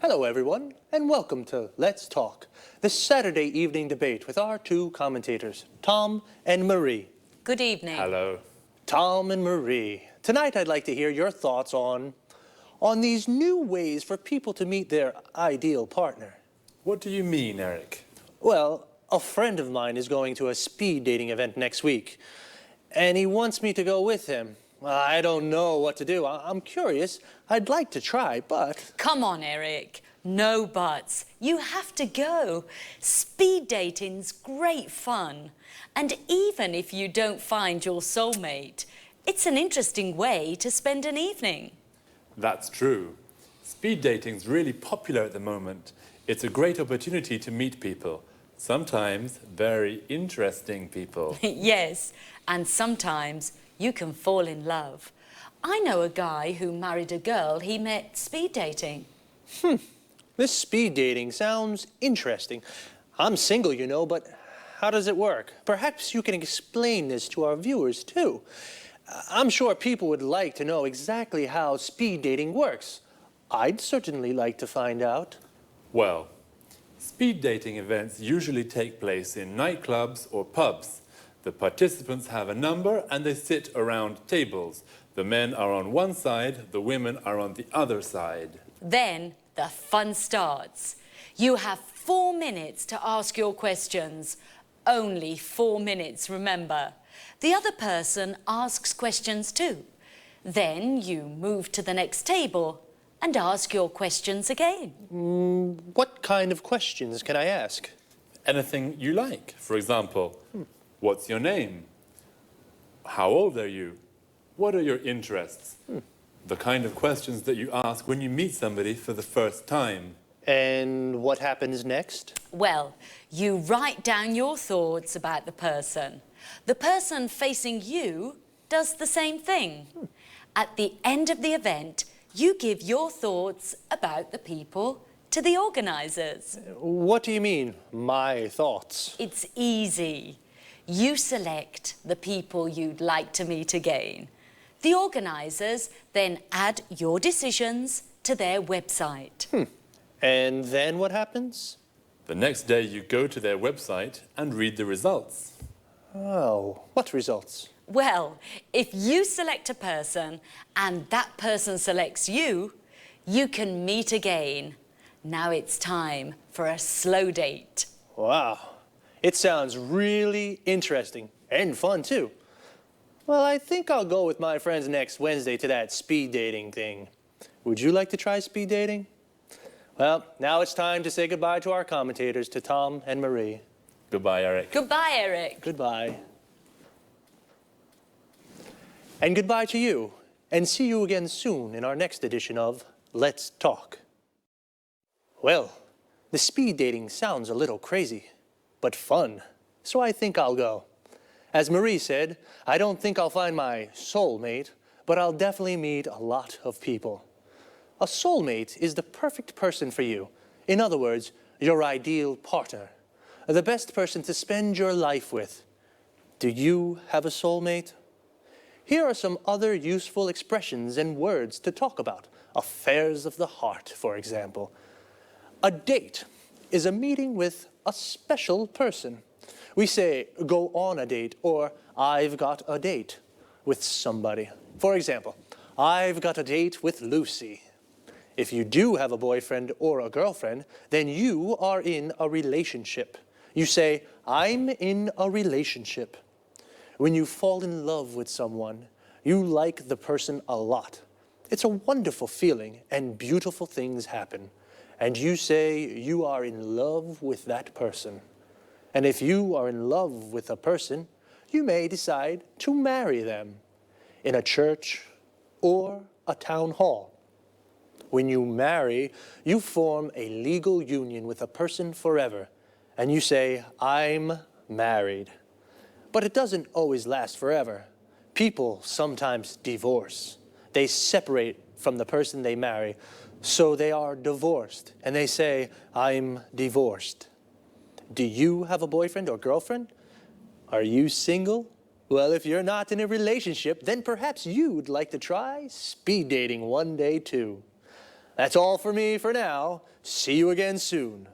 Hello, everyone, and welcome to Let's Talk, the Saturday evening debate with our two commentators, Tom and Marie. Good evening. Hello. Tom and Marie, tonight I'd like to hear your thoughts on these new ways for people to meet their ideal partner. What do you mean, Eric? Well, a friend of mine is going to a speed dating event next week, and he wants me to go with him. I don't know what to do. I'm curious. I'd like to try, but... Come on, Eric. No buts. You have to go. Speed dating's great fun. And even if you don't find your soulmate, it's an interesting way to spend an evening. That's true. Speed dating's really popular at the moment. It's a great opportunity to meet people. Sometimes very interesting people. Yes, and sometimes you can fall in love. I know a guy who married a girl he met speed dating. This speed dating sounds interesting. I'm single, you know, but how does it work? Perhaps you can explain this to our viewers, too. I'm sure people would like to know exactly how speed dating works. I'd certainly like to find out. Well, speed dating events usually take place in nightclubs or pubs. The participants have a number and they sit around tables. The men are on one side, the women are on the other side. Then the fun starts. You have 4 minutes to ask your questions. Only 4 minutes, remember. The other person asks questions too. Then you move to the next table and ask your questions again. What kind of questions can I ask? Anything you like. For example, what's your name? How old are you? What are your interests? The kind of questions that you ask when you meet somebody for the first time. And what happens next? Well, you write down your thoughts about the person. The person facing you does the same thing. At the end of the event, you give your thoughts about the people to the organisers. What do you mean, my thoughts? It's easy. You select the people you'd like to meet again. The organisers then add your decisions to their website. And then what happens? The next day you go to their website and read the results. Oh, what results? Well, if you select a person and that person selects you, you can meet again. Now it's time for a slow date. Wow, it sounds really interesting and fun too. Well, I think I'll go with my friends next Wednesday to that speed dating thing. Would you like to try speed dating? Well, now it's time to say goodbye to our commentators, to Tom and Marie. Goodbye, Eric. Goodbye, Eric. Goodbye. And goodbye to you, and see you again soon in our next edition of Let's Talk. Well, the speed dating sounds a little crazy, but fun, so I think I'll go. As Marie said, I don't think I'll find my soulmate, but I'll definitely meet a lot of people. A soulmate is the perfect person for you. In other words, your ideal partner. The best person to spend your life with. Do you have a soulmate? Here are some other useful expressions and words to talk about. Affairs of the heart, for example. A date is a meeting with a special person. We say, go on a date, or I've got a date with somebody. For example, I've got a date with Lucy. If you do have a boyfriend or a girlfriend, then you are in a relationship. You say, I'm in a relationship. When you fall in love with someone, you like the person a lot. It's a wonderful feeling and beautiful things happen. And you say you are in love with that person. And if you are in love with a person, you may decide to marry them in a church or a town hall. When you marry, you form a legal union with a person forever, and you say, I'm married. But it doesn't always last forever. People sometimes divorce. They separate from the person they marry, so they are divorced, and they say, I'm divorced. Do you have a boyfriend or girlfriend? Are you single? Well, if you're not in a relationship, then perhaps you'd like to try speed dating one day too. That's all for me for now. See you again soon.